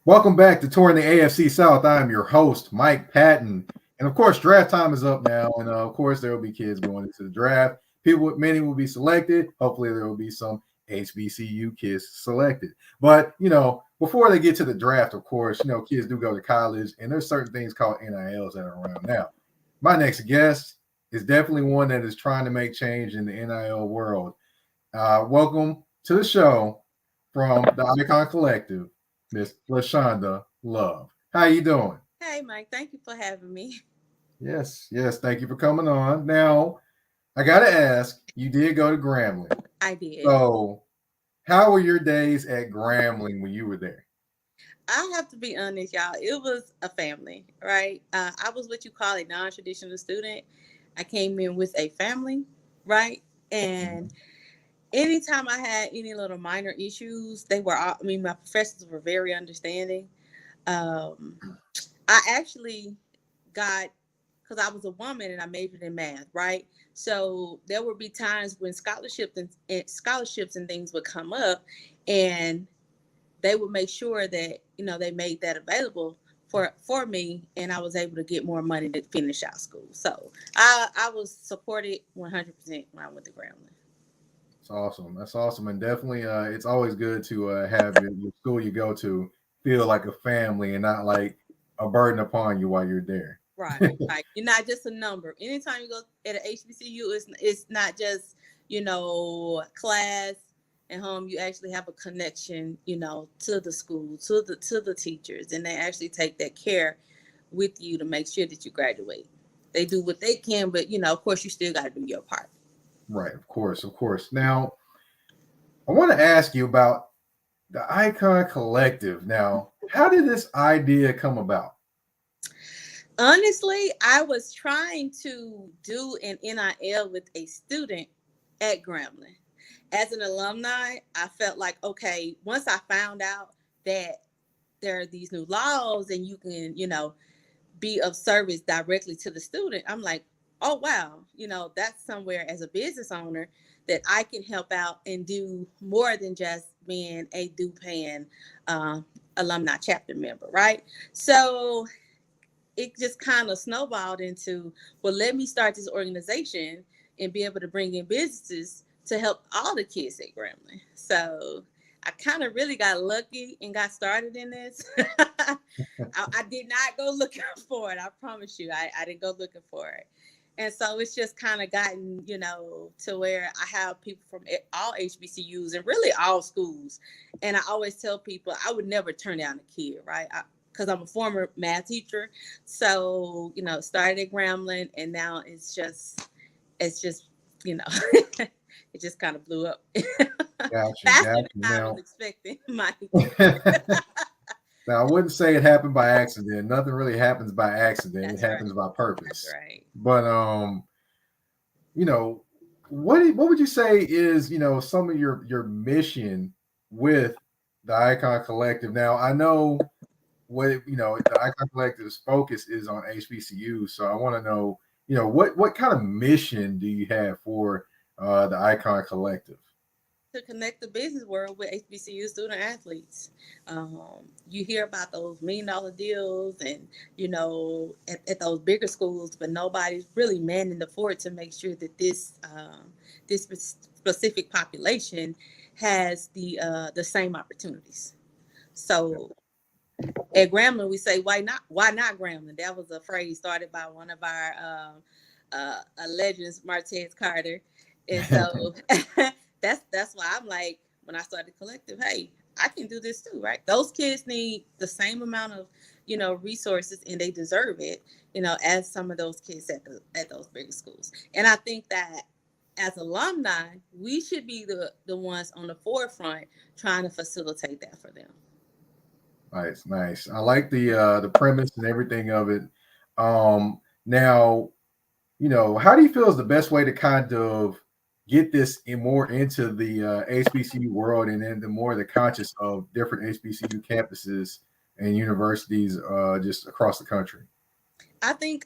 Welcome back to Touring the AFC South. I am your host, Mike Patton. And of course, draft time is up now. And of course, there will be kids going into the draft. Many will be selected. Hopefully, there will be some HBCU kids selected. But, before they get to the draft, of course, kids do go to college. And there's certain things called NILs that are around now. My next guest is definitely one that is trying to make change in the NIL world. Welcome to the show from the Icon Collective, Miss Lashanda Love. How you doing? Hey, Mike, thank you for having me. Yes. Thank you for coming on. Now, I gotta ask, you did go to Grambling. I did. So, how were your days at Grambling when you were there? I have to be honest, y'all. It was a family, right? I was what you call a non-traditional student. I came in with a family, right? And anytime I had any little minor issues, they were all, I mean, my professors were very understanding. Um, I actually got, because I was a woman and I majored in math, right? So there would be times when scholarships and things would come up, and they would make sure that they made that available for me, and I was able to get more money to finish out school. So I was supported 100% when I went to Grambling. It's awesome. That's awesome, and definitely, it's always good to have your school you go to feel like a family and not like a burden upon you while you're there. Right. Like you're not just a number. Anytime you go at an HBCU, it's not just class and home. You actually have a connection, to the school, to the teachers, and they actually take that care with you to make sure that you graduate. They do what they can, but of course, you still got to do your part. Right, of course. Now, I want to ask you about the Icon Collective. Now, how did this idea come about? Honestly, I was trying to do an NIL with a student at Grambling. As an alumni, I felt like, okay, once I found out that there are these new laws and you can, be of service directly to the student, I'm like, oh, wow, that's somewhere as a business owner that I can help out and do more than just being a due paying alumni chapter member, right? So it just kind of snowballed into, well, let me start this organization and be able to bring in businesses to help all the kids at Grambling. So I kind of really got lucky and got started in this. I did not go looking for it. I promise you, I didn't go looking for it. And so it's just kind of gotten, to where I have people from all HBCUs and really all schools. And I always tell people I would never turn down a kid, right? Because I'm a former math teacher. So, started at Grambling, and now it's just, it just kind of blew up faster Gotcha. than I was expecting, Mike. Now, I wouldn't say it happened by accident. Nothing really happens by accident. It That's happens right. by That's purpose. right. But you know, what would you say is, some of your mission with the Icon Collective? Now, I know the Icon Collective's focus is on HBCU, so I want to know, what kind of mission do you have for the Icon Collective? To connect the business world with HBCU student athletes. You hear about those $1 million deals and, at those bigger schools, but nobody's really manning the fort to make sure that this specific population has the same opportunities. So at Grambling, we say, why not Grambling? That was a phrase started by one of our legends, Martez Carter. And so that's why I'm like, when I started collective, hey, I can do this too, right? Those kids need the same amount of, resources, and they deserve it, as some of those kids at those bigger schools. And I think that as alumni, we should be the ones on the forefront trying to facilitate that for them. Nice. I like the premise and everything of it. Now, how do you feel is the best way to kind of get this more into the HBCU world, and then the more the conscious of different HBCU campuses and universities just across the country? I think,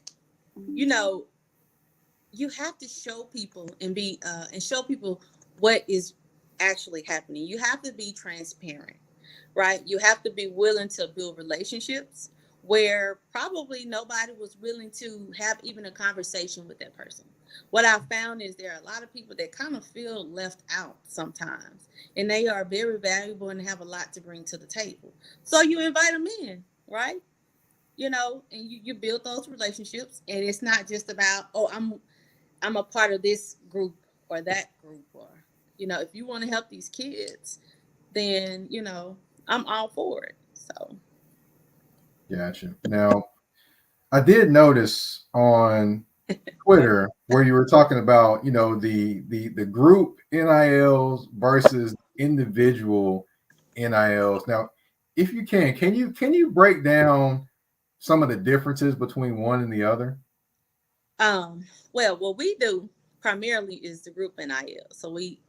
you know, you have to show people and show people what is actually happening. You have to be transparent. right? You have to be willing to build relationships where probably nobody was willing to have even a conversation with that person. What I found is there are a lot of people that kind of feel left out sometimes, and they are very valuable and have a lot to bring to the table. So you invite them in, right? And you build those relationships, and it's not just about, oh, I'm a part of this group or that group, or if you want to help these kids, then I'm all for it. So Gotcha. Now, I did notice on Twitter where you were talking about, the group NILs versus individual NILs. Now, if you can you break down some of the differences between one and the other? well, what we do primarily is the group NIL. So we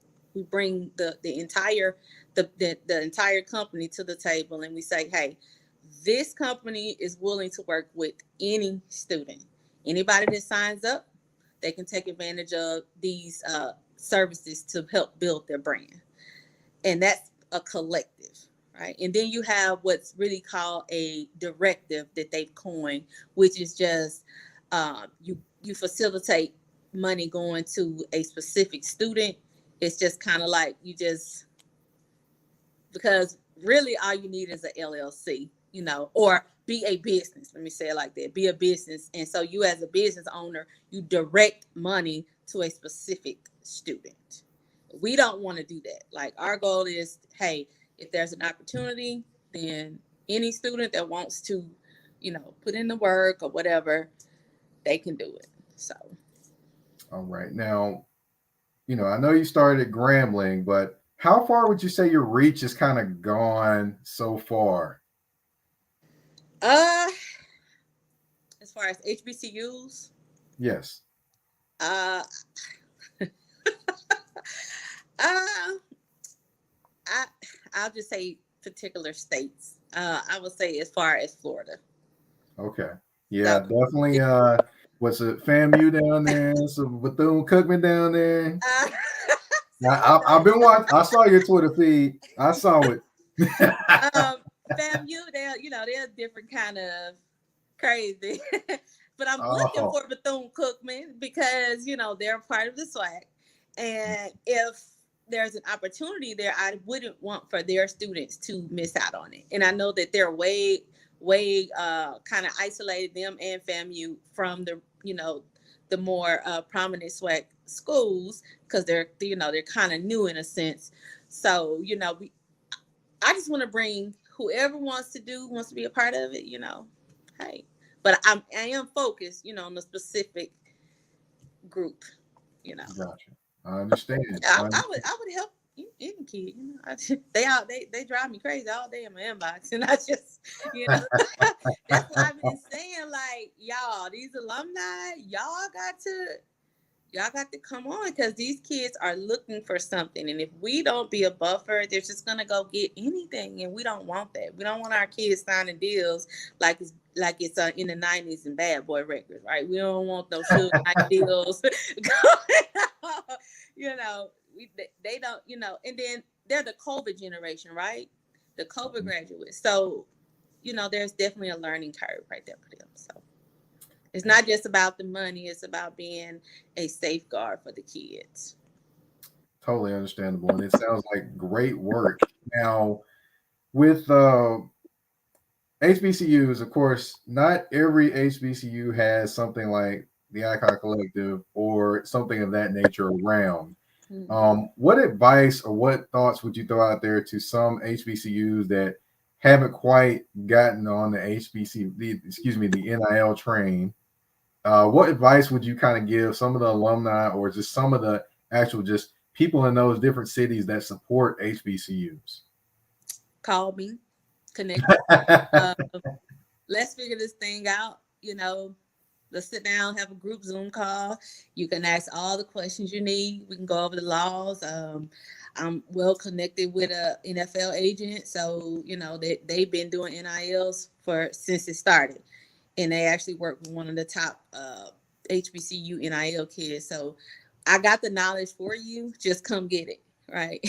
bring the entire the entire company to the table, and we say, hey, this company is willing to work with any student. Anybody that signs up, they can take advantage of these services to help build their brand. And that's a collective, right? And then you have what's really called a directive that they've coined, which is just you facilitate money going to a specific student. It's just kind of like because really all you need is a LLC, or be a business. Let me say it like that. Be a business. And so you as a business owner, you direct money to a specific student. We don't want to do that. Like our goal is, hey, if there's an opportunity, then any student that wants to, put in the work or whatever, they can do it. So. All right. Now, I know you started at Grambling, but how far would you say your reach has kind of gone so far? Uh, as far as HBCUs, Yes. uh, uh, I I'll just say particular states. I would say as far as Florida. Okay. Yeah, So, definitely. What's it? FAMU down there, some Bethune Cookman down there. uh, I've been watching. I saw your Twitter feed. I saw it. FAMU, they're a different kind of crazy. But I'm looking Oh, for Bethune Cookman because they're a part of the SWAC, and if there's an opportunity there, I wouldn't want for their students to miss out on it. And I know that they're way kind of isolated, them and FAMU, from the more prominent SWAC schools, because they're kind of new in a sense. So I just want to bring whoever wants to be a part of it. Hey, but I am focused, on the specific group. gotcha. I understand. I would help any kid. They drive me crazy all day in my inbox, and I just that's why I've been saying, like, y'all, these alumni, y'all got to come on, because these kids are looking for something. And if we don't be a buffer, they're just going to go get anything. And we don't want that. We don't want our kids signing deals like it's in the 90s and Bad Boy Records, right? We don't want those Suge Knight deals going on. They don't, and then they're the COVID generation, right? The COVID graduates. So, there's definitely a learning curve right there for them. So it's not just about the money, it's about being a safeguard for the kids. Totally understandable, and it sounds like great work. Now, with HBCUs, of course, not every HBCU has something like the Icon Collective or something of that nature around. What advice or what thoughts would you throw out there to some HBCUs that haven't quite gotten on the NIL train? What advice would you kind of give some of the alumni or just some of the actual just people in those different cities that support HBCUs? Call me, connect. Let's figure this thing out. Let's sit down, have a group Zoom call. You can ask all the questions you need. We can go over the laws. I'm well connected with a NFL agent, so they've been doing NILs since it started, and they actually work with one of the top HBCU NIL kids. So I got the knowledge for you. Just come get it, right?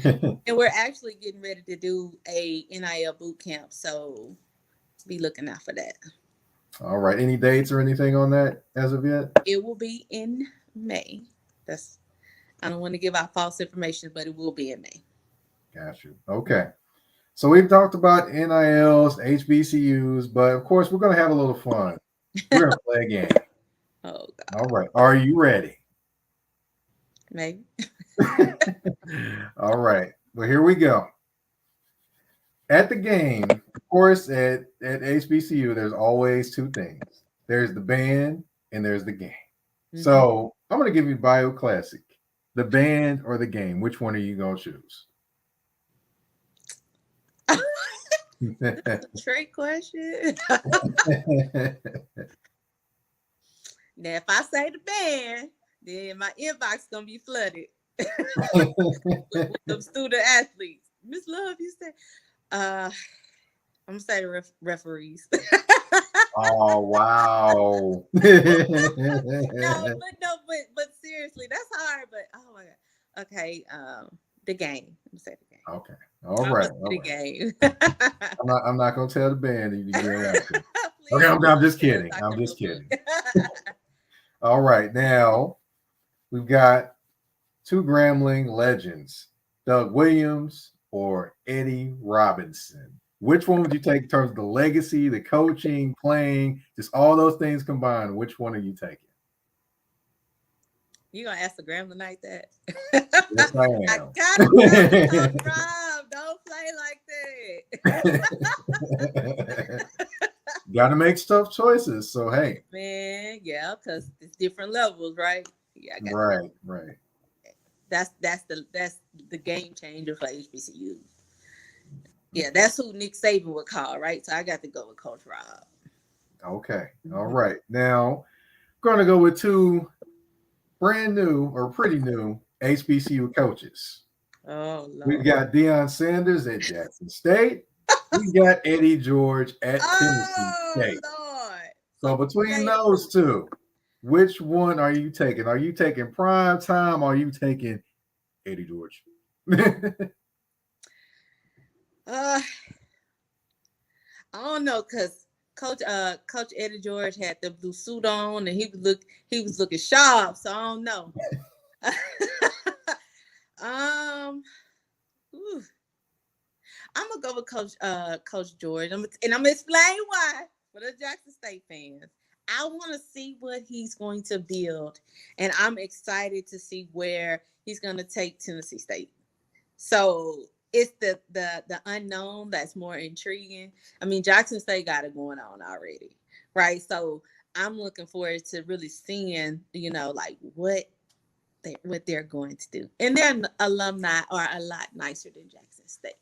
And we're actually getting ready to do a NIL boot camp, so be looking out for that. All right. Any dates or anything on that as of yet? It will be in May. I don't want to give out false information, but it will be in May. Got you. Okay. So we've talked about NILs, HBCUs, but of course we're going to have a little fun. We're going to play a game. Oh God. All right. Are you ready? Maybe. All right. Well, here we go. At the game, of course, at HBCU, there's always two things. There's the band and there's the game. Mm-hmm. So I'm going to give you Bio Classic. The band or the game? Which one are you going to choose? Trick question. Now, if I say the band, then my inbox gonna be flooded with the student athletes. Miss Love, you said, I'm gonna say the referees. Oh wow! But seriously, that's hard. But oh my God. Okay, the game. I'm gonna say the game. Okay. All right. The game. I'm not gonna tell the band you okay, I'm just kidding. I'm just kidding. All right, now we've got two Grambling legends, Doug Williams or Eddie Robinson. Which one would you take in terms of the legacy, the coaching, playing, just all those things combined? Which one are you taking? You gonna ask the Grambling like that? Yes, I am. I gotta Rob. Don't play like that. Gotta make tough choices. So hey, man, yeah, because it's different levels, right? Yeah, right. That's the game changer for HBCU. Yeah, that's who Nick Saban would call, right? So I got to go with Coach Rob. Okay, all right. Now, I'm gonna go with two brand new or pretty new HBCU coaches. Oh, Lord. We've got Deion Sanders at Jackson State. We got Eddie George at Tennessee State. Lord. So between those two, which one are you taking? Are you taking prime time? Or are you taking Eddie George? I don't know, cause Coach Eddie George had the blue suit on and he was looking sharp. So I don't know. I'm gonna go with Coach George, and I'm gonna explain why for the Jackson State fans. I want to see what he's going to build, and I'm excited to see where he's going to take Tennessee State. So it's the unknown that's more intriguing. I mean, Jackson State got it going on already, right? So I'm looking forward to really seeing, like what they're going to do, and their alumni are a lot nicer than Jackson State.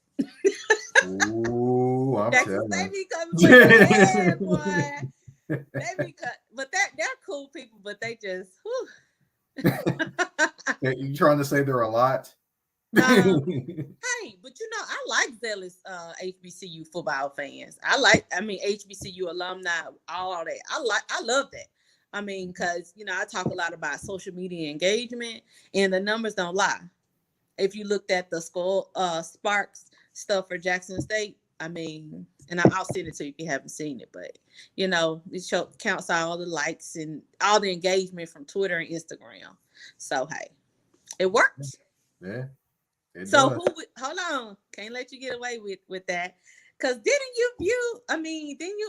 Ooh, I'm Jackson State be coming with the head, boy. But they're cool people, but they just. You trying to say they're a lot? Hey, but I like zealous HBCU football fans. HBCU alumni, all that. I love that. I mean, because I talk a lot about social media engagement, and the numbers don't lie. If you looked at the Sparks stuff for Jackson State, I mean, and I'll send it to you if you haven't seen it, but it counts all the likes and all the engagement from Twitter and Instagram. So hey, it works. Yeah. So hold on, can't let you get away with that, because didn't you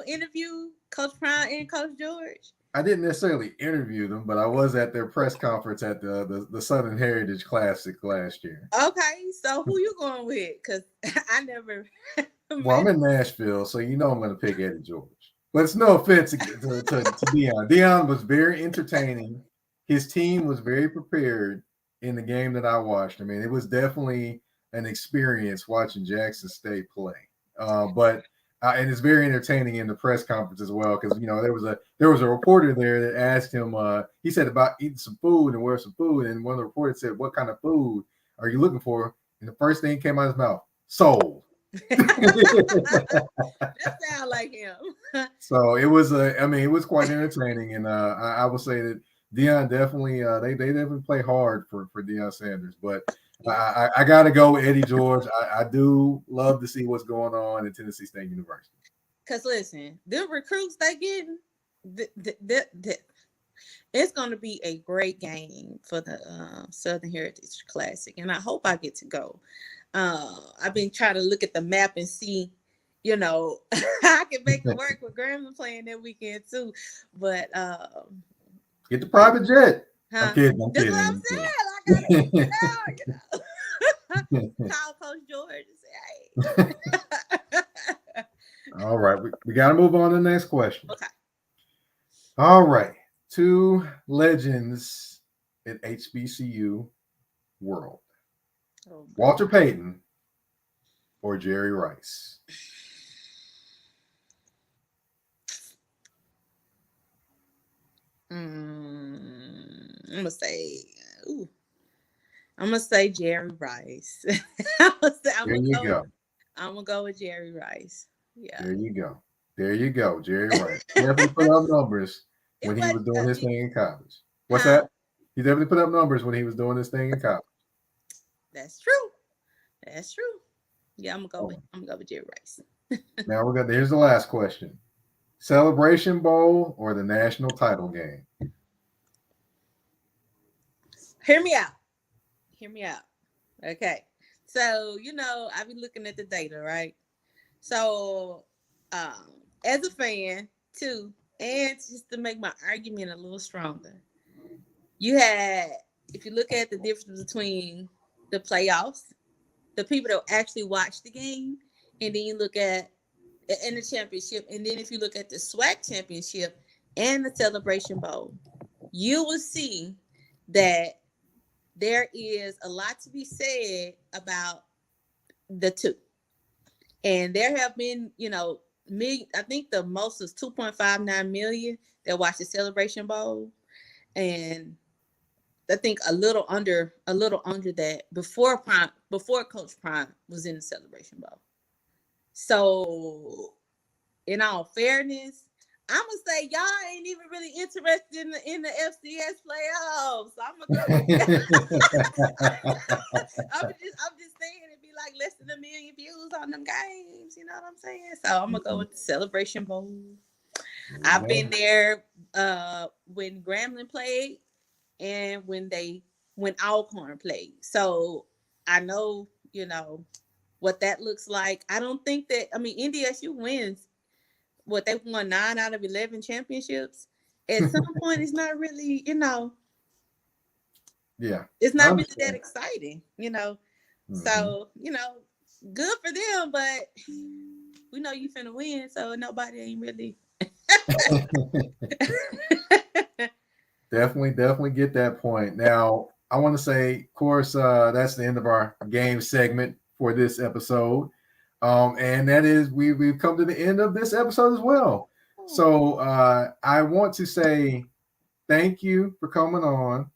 interview Coach Prime and Coach George? I didn't necessarily interview them, but I was at their press conference at the Southern Heritage Classic last year. Okay, so who you going with? Because I never. Well, I'm in Nashville, so I'm going to pick Eddie George. But it's no offense to Deion. Deion was very entertaining. His team was very prepared in the game that I watched. I mean, it was definitely an experience watching Jackson State play. And it's very entertaining in the press conference as well, because there was a reporter there that asked him. He said about eating some food and where's some food, and one of the reporters said, "What kind of food are you looking for?" And the first thing came out of his mouth, "Soul." That sounds like him. So it was it was quite entertaining, and I would say that Deion definitely they definitely play hard for Deion Sanders, but I got to go with Eddie George. I do love to see what's going on at Tennessee State University. Because listen, the recruits they getting, it's going to be a great game for the Southern Heritage Classic, and I hope I get to go. I've been trying to look at the map and see, I can make it work with Grambling playing that weekend too. But get the private jet. Huh? I'm kidding. That's what I'm saying. I gotta get it out, Call Coach George and say, hey. All right. We got to move on to the next question. Okay. All right. 2 legends at HBCU world. Oh, Walter Payton or Jerry Rice? I'm gonna say Jerry Rice. I'm gonna go with Jerry Rice. Yeah. There you go. Jerry Rice. Definitely put up numbers when he was doing his thing in college. What's that? He definitely put up numbers when he was doing his thing in college. That's true. Yeah, I'm gonna go with Jerry Rice. Now here's the last question. Celebration Bowl or the national title game? Hear me out. Okay. So, I've been looking at the data, right? So, as a fan too, and just to make my argument a little stronger, if you look at the difference between the playoffs, the people that actually watch the game, and then you look at in the championship, and then if you look at the SWAC championship and the Celebration Bowl, you will see that there is a lot to be said about the two. And there have been, I think the most is 2.59 million that watched the Celebration Bowl, and I think a little under that before Coach Prime was in the Celebration Bowl. So, in all fairness, I'm gonna say y'all ain't even really interested in the FCS playoffs. So I'm just saying it'd be like less than 1 million views on them games. You know what I'm saying? So I'm gonna go with the Celebration Bowl. I've been there when Grambling played and when Alcorn played. So I know, what that looks like. I don't think that NDSU wins. They won 9 out of 11 championships. At some point, it's not really, Yeah. It's not really that exciting, So, good for them, but we know you finna win, so nobody ain't really. Definitely get that point. Now, I want to say, of course, that's the end of our game segment for this episode. And that is, we've come to the end of this episode as well. So I want to say thank you for coming on.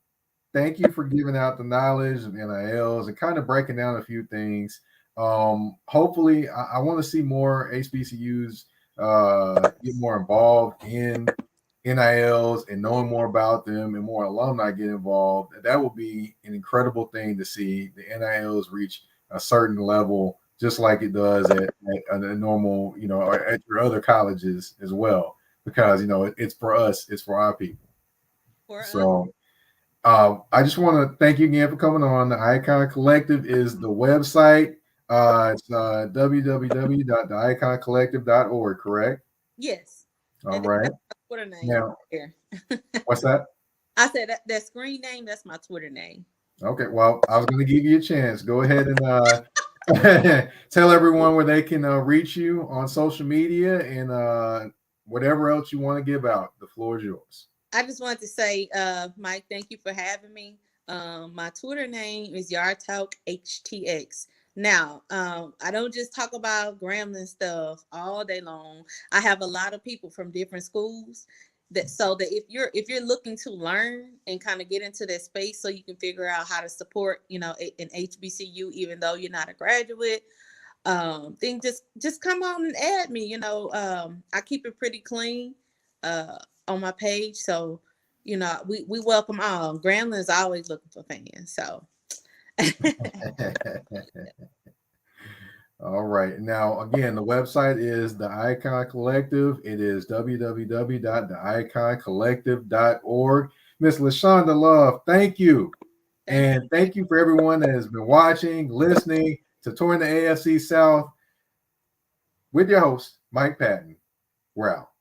Thank you for giving out the knowledge of NILs and kind of breaking down a few things. Hopefully, I want to see more HBCUs get more involved in NILs and knowing more about them and more alumni get involved. That will be an incredible thing to see the NILs reach a certain level, just like it does at a normal, or at your other colleges as well, because, it's for us, it's for our people. I just want to thank you again for coming on. The Icon Collective is the website. It's www.theiconcollective.org, correct? Yes. All right. Twitter name. Now, what's that? I said that screen name, that's my Twitter name. Okay. Well, I was going to give you a chance. Go ahead and tell everyone where they can reach you on social media and whatever else you want to give out. The floor is yours. I just wanted to say, Mike, thank you for having me. My Twitter name is YardTalkHTX. Now, I don't just talk about Grambling stuff all day long. I have a lot of people from different schools so that if you're looking to learn and kind of get into that space so you can figure out how to support, an HBCU, even though you're not a graduate, then just come on and add me. I keep it pretty clean on my page. So, we welcome all. Grambling is always looking for fans. So All right. Now, again, the website is the Icon Collective. It is www.theiconcollective.org. Miss Lashanda Love, thank you. And thank you for everyone that has been watching, listening to Touring the AFC South with your host, Mike Patton. We're out.